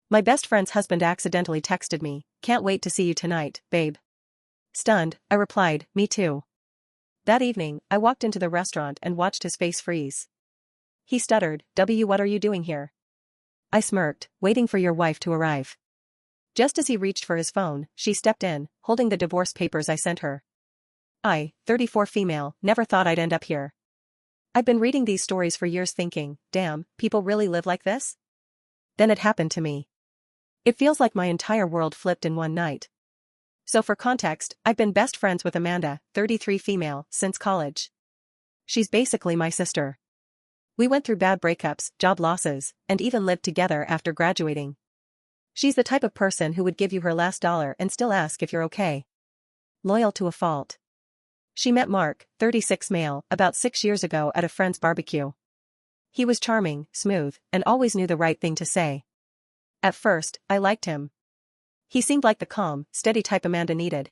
My best friend's husband accidentally texted me, "Can't wait to see you tonight, babe." Stunned, I replied, "Me too." That evening, I walked into the restaurant and watched his face freeze. He stuttered, What are you doing here?" I smirked, "Waiting for your wife to arrive." Just as he reached for his phone, she stepped in, holding the divorce papers I sent her. I, 34 female, never thought I'd end up here. I'd been reading these stories for years thinking, damn, people really live like this? Then it happened to me. It feels like my entire world flipped in one night. So for context, I've been best friends with Amanda, 33 female, since college. She's basically my sister. We went through bad breakups, job losses, and even lived together after graduating. She's the type of person who would give you her last dollar and still ask if you're okay. Loyal to a fault. She met Mark, 36 male, about 6 years ago at a friend's barbecue. He was charming, smooth, and always knew the right thing to say. At first, I liked him. He seemed like the calm, steady type Amanda needed.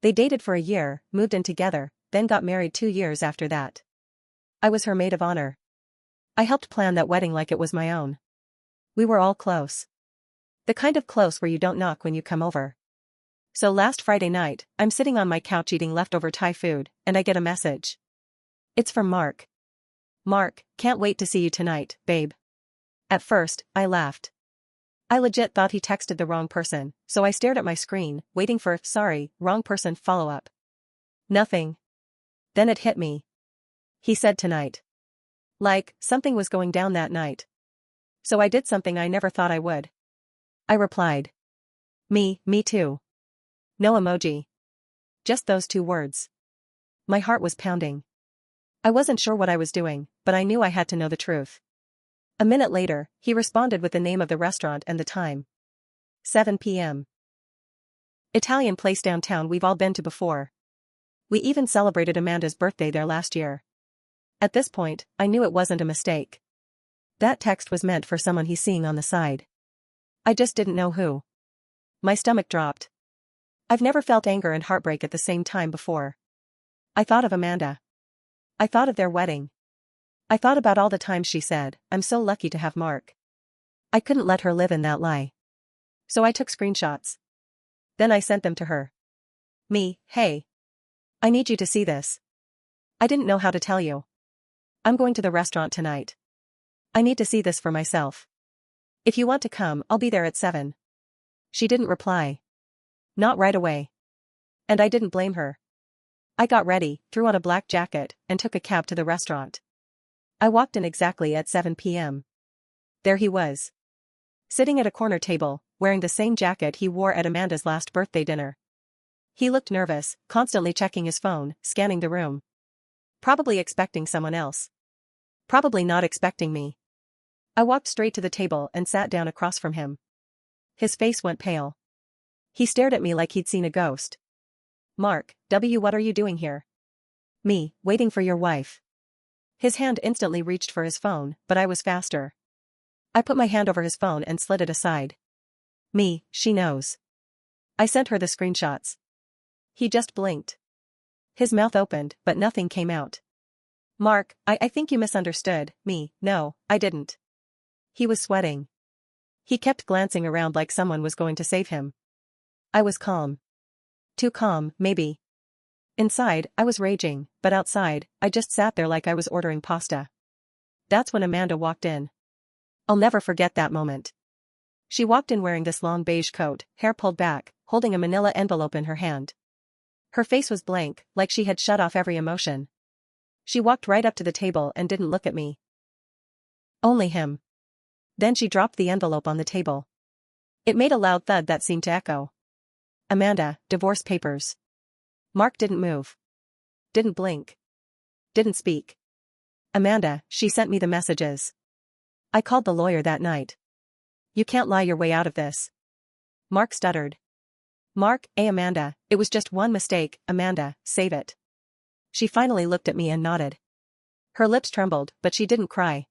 They dated for a year, moved in together, then got married 2 years after that. I was her maid of honor. I helped plan that wedding like it was my own. We were all close. The kind of close where you don't knock when you come over. So last Friday night, I'm sitting on my couch eating leftover Thai food, and I get a message. It's from Mark. "Mark, can't wait to see you tonight, babe." At first, I laughed. I legit thought he texted the wrong person, so I stared at my screen, waiting for, "Sorry, wrong person" follow-up. Nothing. Then it hit me. He said tonight. Like, something was going down that night. So I did something I never thought I would. I replied. Me too. No emoji. Just those 2 words. My heart was pounding. I wasn't sure what I was doing, but I knew I had to know the truth. A minute later, he responded with the name of the restaurant and the time. 7 p.m. Italian place downtown we've all been to before. We even celebrated Amanda's birthday there last year. At this point, I knew it wasn't a mistake. That text was meant for someone he's seeing on the side. I just didn't know who. My stomach dropped. I've never felt anger and heartbreak at the same time before. I thought of Amanda. I thought of their wedding. I thought about all the times she said, "I'm so lucky to have Mark." I couldn't let her live in that lie. So I took screenshots. Then I sent them to her. Hey. I need you to see this. I didn't know how to tell you. I'm going to the restaurant tonight. I need to see this for myself. If you want to come, I'll be there at 7. She didn't reply. Not right away. And I didn't blame her. I got ready, threw on a black jacket, and took a cab to the restaurant. I walked in exactly at 7 p.m. There he was. Sitting at a corner table, wearing the same jacket he wore at Amanda's last birthday dinner. He looked nervous, constantly checking his phone, scanning the room. Probably expecting someone else. Probably not expecting me. I walked straight to the table and sat down across from him. His face went pale. He stared at me like he'd seen a ghost. Mark, what are you doing here? Me, waiting for your wife. His hand instantly reached for his phone, but I was faster. I put my hand over his phone and slid it aside. She knows. I sent her the screenshots. He just blinked. His mouth opened, but nothing came out. Mark, I think you misunderstood me. No, I didn't. He was sweating. He kept glancing around like someone was going to save him. I was calm. Too calm, maybe. Inside, I was raging, but outside, I just sat there like I was ordering pasta. That's when Amanda walked in. I'll never forget that moment. She walked in wearing this long beige coat, hair pulled back, holding a manila envelope in her hand. Her face was blank, like she had shut off every emotion. She walked right up to the table and didn't look at me. Only him. Then she dropped the envelope on the table. It made a loud thud that seemed to echo. Amanda, divorce papers. Mark didn't move. Didn't blink. Didn't speak. Amanda, she sent me the messages. I called the lawyer that night. You can't lie your way out of this. Mark stuttered. Mark, Amanda, it was just one mistake, Amanda, save it. She finally looked at me and nodded. Her lips trembled, but she didn't cry.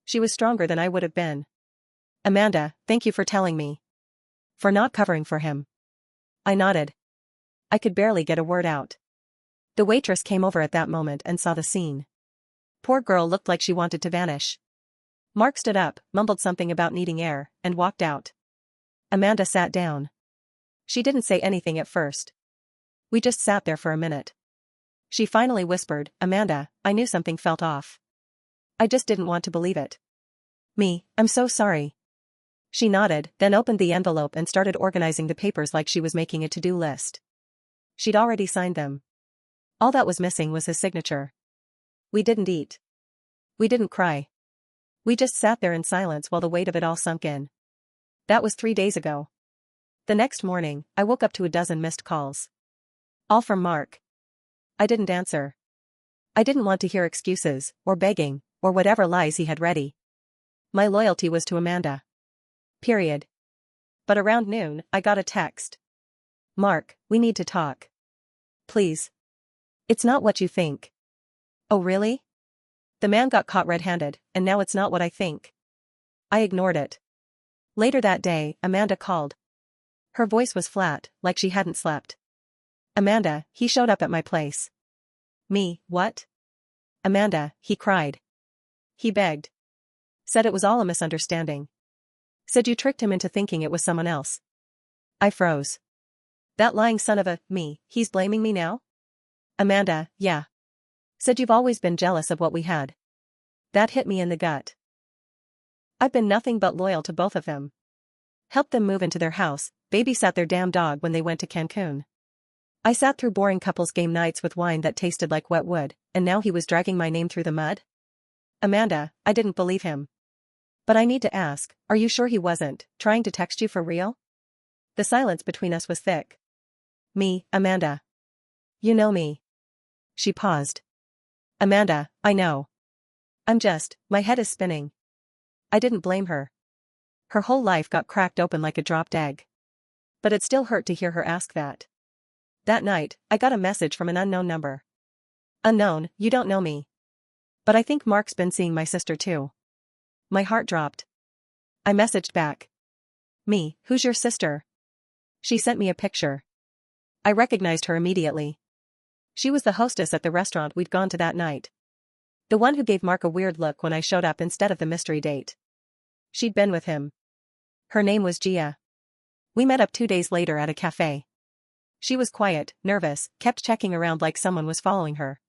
She was stronger than I would have been. Amanda, thank you for telling me. For not covering for him. I nodded. I could barely get a word out. The waitress came over at that moment and saw the scene. Poor girl looked like she wanted to vanish. Mark stood up, mumbled something about needing air, and walked out. Amanda sat down. She didn't say anything at first. We just sat there for a minute. She finally whispered, "Amanda, I knew something felt off. I just didn't want to believe it." "I'm so sorry." She nodded, then opened the envelope and started organizing the papers like she was making a to-do list. She'd already signed them. All that was missing was his signature. We didn't eat. We didn't cry. We just sat there in silence while the weight of it all sunk in. That was 3 days ago. The next morning, I woke up to a dozen missed calls. All from Mark. I didn't answer. I didn't want to hear excuses, or begging, or whatever lies he had ready. My loyalty was to Amanda. Period. But around noon, I got a text. "Mark, we need to talk. Please. It's not what you think." Oh really? The man got caught red-handed, and now it's not what I think. I ignored it. Later that day, Amanda called. Her voice was flat, like she hadn't slept. "Amanda, he showed up at my place." What? "Amanda, he cried. He begged. Said it was all a misunderstanding. Said you tricked him into thinking it was someone else." I froze. That lying son of a, he's blaming me now? "Amanda, yeah. Said you've always been jealous of what we had." That hit me in the gut. I've been nothing but loyal to both of them. Helped them move into their house, babysat their damn dog when they went to Cancun. I sat through boring couples game nights with wine that tasted like wet wood, and now he was dragging my name through the mud? Amanda, I didn't believe him. But I need to ask, are you sure he wasn't trying to text you for real? The silence between us was thick. Amanda. You know me. She paused. Amanda, I know. My head is spinning. I didn't blame her. Her whole life got cracked open like a dropped egg. But it still hurt to hear her ask that. That night, I got a message from an unknown number. "Unknown, you don't know me. But I think Mark's been seeing my sister too." My heart dropped. I messaged back. Who's your sister?" She sent me a picture. I recognized her immediately. She was the hostess at the restaurant we'd gone to that night. The one who gave Mark a weird look when I showed up instead of the mystery date. She'd been with him. Her name was Gia. We met up 2 days later at a cafe. She was quiet, nervous, kept checking around like someone was following her.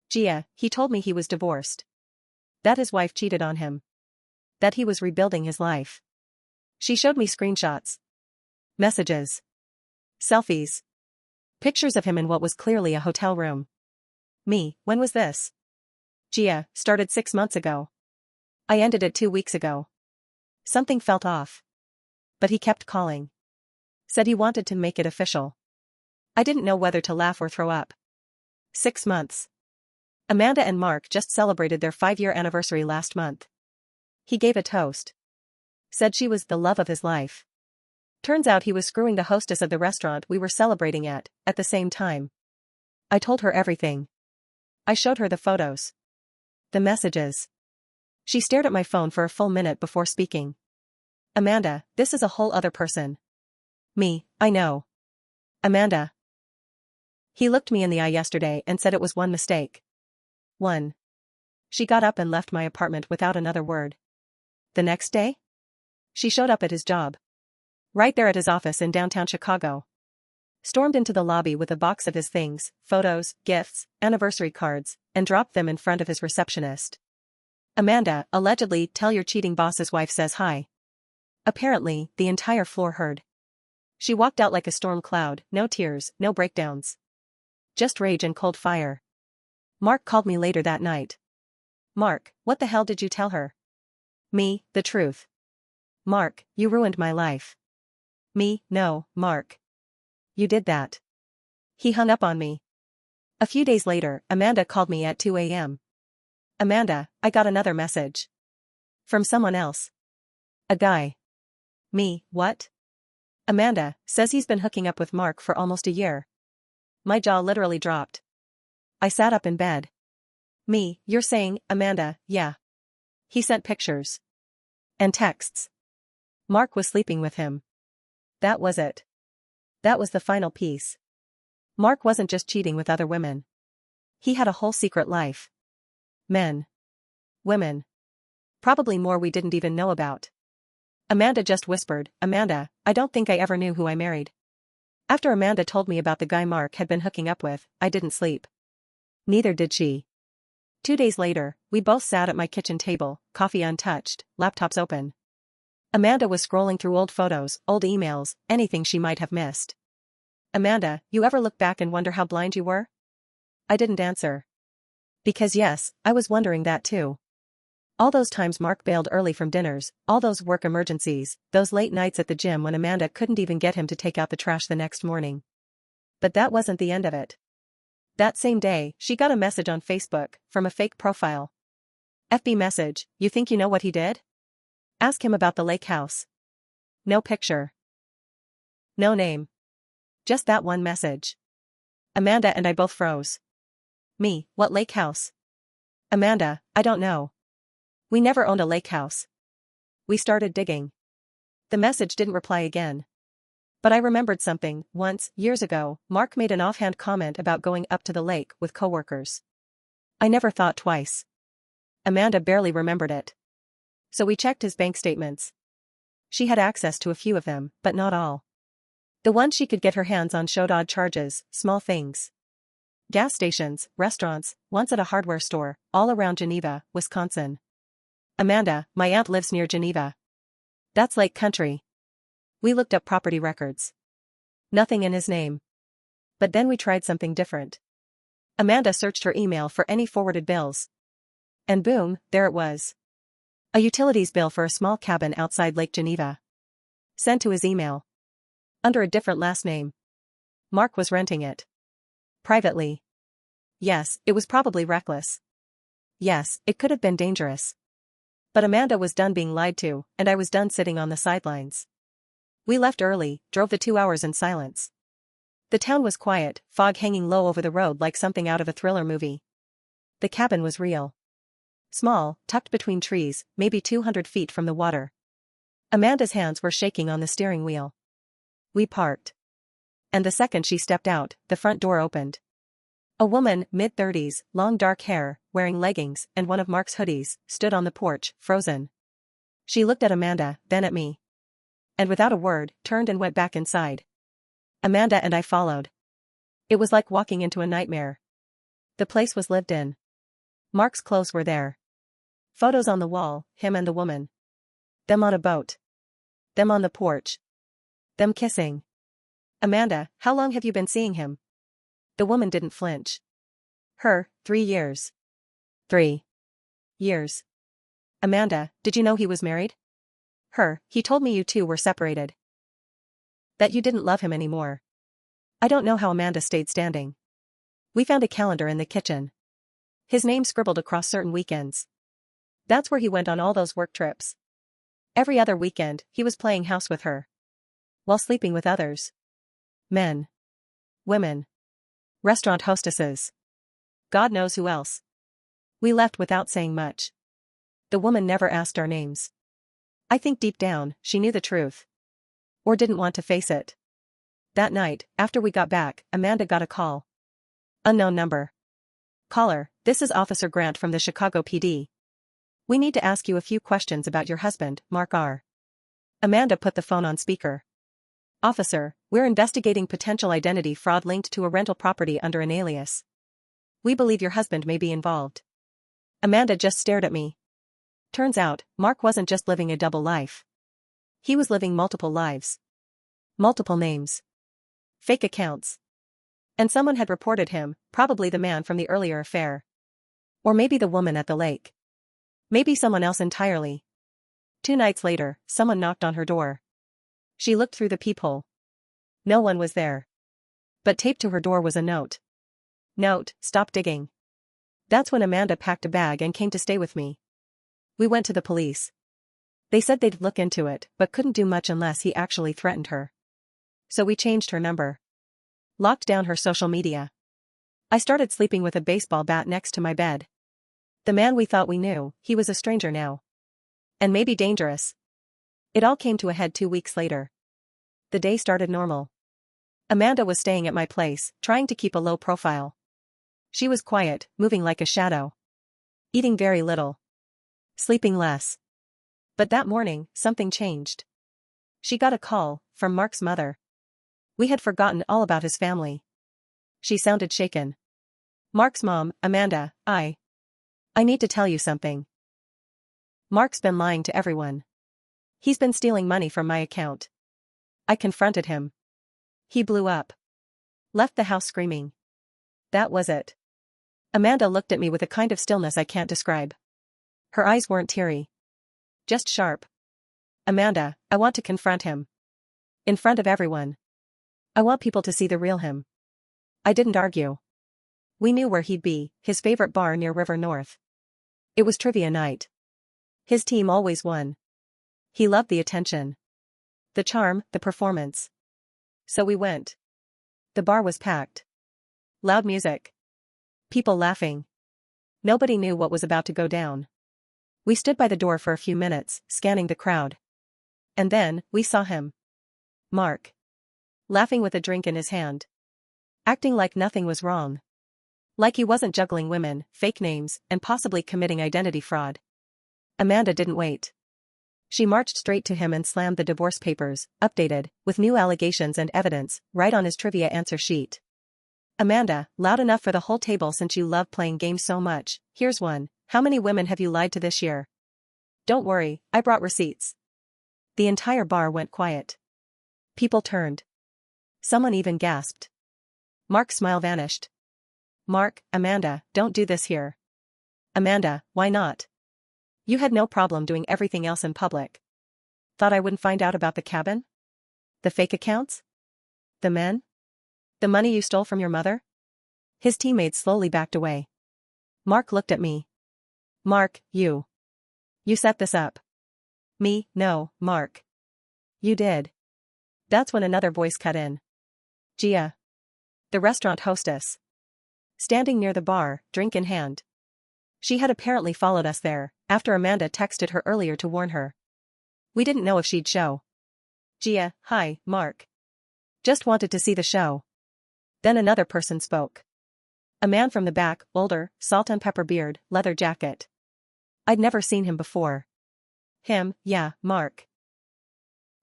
Gia, he told me he was divorced. That his wife cheated on him. That he was rebuilding his life. She showed me screenshots. Messages. Selfies. Pictures of him in what was clearly a hotel room. When was this? Gia, started 6 months ago. I ended it 2 weeks ago. Something felt off. But he kept calling. Said he wanted to make it official. I didn't know whether to laugh or throw up. 6 months. Amanda and Mark just celebrated their 5-year anniversary last month. He gave a toast. Said she was the love of his life. Turns out he was screwing the hostess of the restaurant we were celebrating at the same time. I told her everything. I showed her the photos. The messages. She stared at my phone for a full minute before speaking. "Amanda, this is a whole other person." I know. "Amanda." He looked me in the eye yesterday and said it was one mistake. One. She got up and left my apartment without another word. The next day? She showed up at his job. Right there at his office in downtown Chicago. Stormed into the lobby with a box of his things, photos, gifts, anniversary cards, and dropped them in front of his receptionist. "Amanda, allegedly, tell your cheating boss's wife says hi." Apparently, the entire floor heard. She walked out like a storm cloud, no tears, no breakdowns. Just rage and cold fire. Mark called me later that night. "Mark, what the hell did you tell her?" The truth." "Mark, you ruined my life." No, Mark. You did that." He hung up on me. A few days later, Amanda called me at 2 a.m. "Amanda, I got another message. From someone else. A guy." What? "Amanda, says he's been hooking up with Mark for almost a year." My jaw literally dropped. I sat up in bed. You're saying, Amanda, yeah. He sent pictures. And texts. Mark was sleeping with him. That was it. That was the final piece. Mark wasn't just cheating with other women. He had a whole secret life. Men. Women. Probably more we didn't even know about. Amanda just whispered, Amanda, I don't think I ever knew who I married. After Amanda told me about the guy Mark had been hooking up with, I didn't sleep. Neither did she. 2 days later, we both sat at my kitchen table, coffee untouched, laptops open. Amanda was scrolling through old photos, old emails, anything she might have missed. Amanda, you ever look back and wonder how blind you were? I didn't answer. Because yes, I was wondering that too. All those times Mark bailed early from dinners, all those work emergencies, those late nights at the gym when Amanda couldn't even get him to take out the trash the next morning. But that wasn't the end of it. That same day, she got a message on Facebook, from a fake profile. FB message, you think you know what he did? Ask him about the lake house. No picture. No name. Just that one message. Amanda and I both froze. Me, what lake house? Amanda, I don't know. We never owned a lake house. We started digging. The message didn't reply again. But I remembered something. Once, years ago, Mark made an offhand comment about going up to the lake with coworkers. I never thought twice. Amanda barely remembered it. So we checked his bank statements. She had access to a few of them, but not all. The ones she could get her hands on showed odd charges, small things. Gas stations, restaurants, once at a hardware store, all around Geneva, Wisconsin. Amanda, my aunt lives near Geneva. That's Lake Country. We looked up property records. Nothing in his name. But then we tried something different. Amanda searched her email for any forwarded bills. And boom, there it was. A utilities bill for a small cabin outside Lake Geneva. Sent to his email. Under a different last name. Mark was renting it. Privately. Yes, it was probably reckless. Yes, it could have been dangerous. But Amanda was done being lied to, and I was done sitting on the sidelines. We left early, drove the 2 hours in silence. The town was quiet, fog hanging low over the road like something out of a thriller movie. The cabin was real. Small, tucked between trees, maybe 200 feet from the water. Amanda's hands were shaking on the steering wheel. We parked. And the second she stepped out, the front door opened. A woman, mid-30s, long dark hair, wearing leggings and one of Mark's hoodies, stood on the porch, frozen. She looked at Amanda, then at me. And without a word, turned and went back inside. Amanda and I followed. It was like walking into a nightmare. The place was lived in. Mark's clothes were there. Photos on the wall, him and the woman. Them on a boat. Them on the porch. Them kissing. Amanda, how long have you been seeing him? The woman didn't flinch. Her, 3 years. 3 years. Amanda, did you know he was married? Her, he told me you two were separated. That you didn't love him anymore. I don't know how Amanda stayed standing. We found a calendar in the kitchen. His name scribbled across certain weekends. That's where he went on all those work trips. Every other weekend, he was playing house with her. While sleeping with others. Men. Women. Restaurant hostesses. God knows who else. We left without saying much. The woman never asked our names. I think deep down, she knew the truth. Or didn't want to face it. That night, after we got back, Amanda got a call. Unknown number. Caller, this is Officer Grant from the Chicago PD. We need to ask you a few questions about your husband, Mark R. Amanda put the phone on speaker. Officer, we're investigating potential identity fraud linked to a rental property under an alias. We believe your husband may be involved. Amanda just stared at me. Turns out, Mark wasn't just living a double life. He was living multiple lives. Multiple names. Fake accounts. And someone had reported him, probably the man from the earlier affair. Or maybe the woman at the lake. Maybe someone else entirely. 2 nights later, someone knocked on her door. She looked through the peephole. No one was there. But taped to her door was a note. Note, stop digging. That's when Amanda packed a bag and came to stay with me. We went to the police. They said they'd look into it, but couldn't do much unless he actually threatened her. So we changed her number. Locked down her social media. I started sleeping with a baseball bat next to my bed. The man we thought we knew, he was a stranger now. And maybe dangerous. It all came to a head 2 weeks later. The day started normal. Amanda was staying at my place, trying to keep a low profile. She was quiet, moving like a shadow. Eating very little. Sleeping less. But that morning, something changed. She got a call from Mark's mother. We had forgotten all about his family. She sounded shaken. Mark's mom, Amanda, I need to tell you something. Mark's been lying to everyone. He's been stealing money from my account. I confronted him. He blew up. Left the house screaming. That was it. Amanda looked at me with a kind of stillness I can't describe. Her eyes weren't teary. Just sharp. Amanda, I want to confront him. In front of everyone. I want people to see the real him. I didn't argue. We knew where he'd be, his favorite bar near River North. It was trivia night. His team always won. He loved the attention. The charm, the performance. So we went. The bar was packed. Loud music. People laughing. Nobody knew what was about to go down. We stood by the door for a few minutes, scanning the crowd. And then, we saw him. Mark. Laughing with a drink in his hand. Acting like nothing was wrong. Like he wasn't juggling women, fake names, and possibly committing identity fraud. Amanda didn't wait. She marched straight to him and slammed the divorce papers, updated, with new allegations and evidence, right on his trivia answer sheet. Amanda, loud enough for the whole table since you love playing games so much, here's one. How many women have you lied to this year? Don't worry, I brought receipts. The entire bar went quiet. People turned. Someone even gasped. Mark's smile vanished. Mark, Amanda, don't do this here. Amanda, why not? You had no problem doing everything else in public. Thought I wouldn't find out about the cabin? The fake accounts? The men? The money you stole from your mother? His teammates slowly backed away. Mark looked at me. Mark, you set this up. Me, no, Mark. You did. That's when another voice cut in. Gia. The restaurant hostess. Standing near the bar, drink in hand. She had apparently followed us there, after Amanda texted her earlier to warn her. We didn't know if she'd show. Gia, hi, Mark. Just wanted to see the show. Then another person spoke. A man from the back, older, salt and pepper beard, leather jacket. I'd never seen him before. Him, yeah, Mark.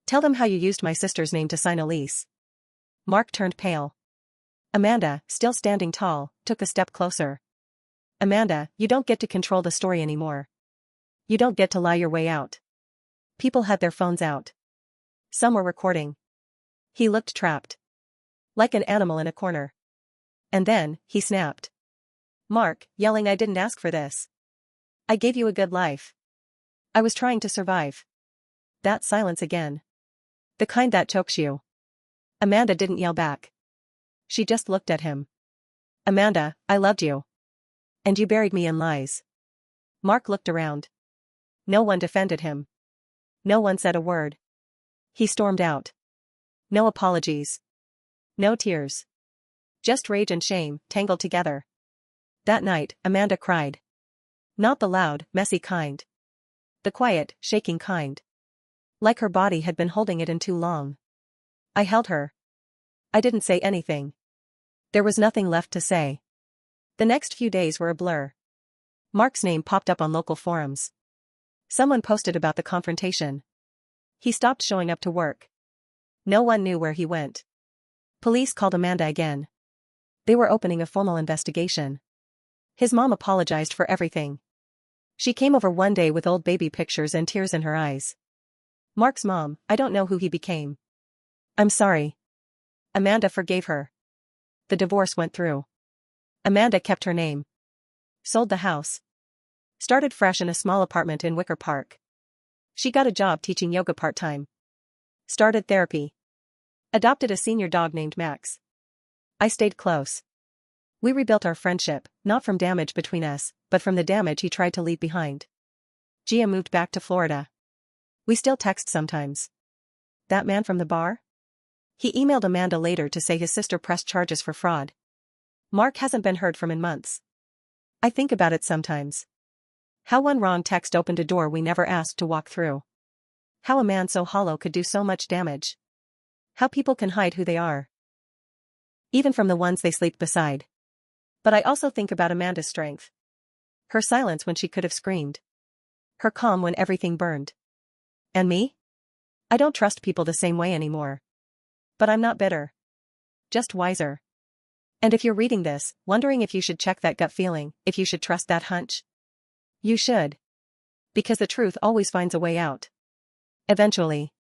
Tell them how you used my sister's name to sign a lease. Mark turned pale. Amanda, still standing tall, took a step closer. Amanda, you don't get to control the story anymore. You don't get to lie your way out. People had their phones out. Some were recording. He looked trapped. Like an animal in a corner. And then, he snapped. Mark, yelling I didn't ask for this. I gave you a good life. I was trying to survive. That silence again. The kind that chokes you. Amanda didn't yell back. She just looked at him. Amanda, I loved you. And you buried me in lies. Mark looked around. No one defended him. No one said a word. He stormed out. No apologies. No tears. Just rage and shame, tangled together. That night, Amanda cried. Not the loud, messy kind. The quiet, shaking kind. Like her body had been holding it in too long. I held her. I didn't say anything. There was nothing left to say. The next few days were a blur. Mark's name popped up on local forums. Someone posted about the confrontation. He stopped showing up to work. No one knew where he went. Police called Amanda again. They were opening a formal investigation. His mom apologized for everything. She came over one day with old baby pictures and tears in her eyes. Mark's mom, I don't know who he became. I'm sorry. Amanda forgave her. The divorce went through. Amanda kept her name. Sold the house. Started fresh in a small apartment in Wicker Park. She got a job teaching yoga part-time. Started therapy. Adopted a senior dog named Max. I stayed close. We rebuilt our friendship, not from damage between us, but from the damage he tried to leave behind. Gia moved back to Florida. We still text sometimes. That man from the bar? He emailed Amanda later to say his sister pressed charges for fraud. Mark hasn't been heard from in months. I think about it sometimes. How one wrong text opened a door we never asked to walk through. How a man so hollow could do so much damage. How people can hide who they are. Even from the ones they sleep beside. But I also think about Amanda's strength. Her silence when she could have screamed. Her calm when everything burned. And me? I don't trust people the same way anymore. But I'm not bitter. Just wiser. And if you're reading this, wondering if you should check that gut feeling, if you should trust that hunch, you should. Because the truth always finds a way out. Eventually.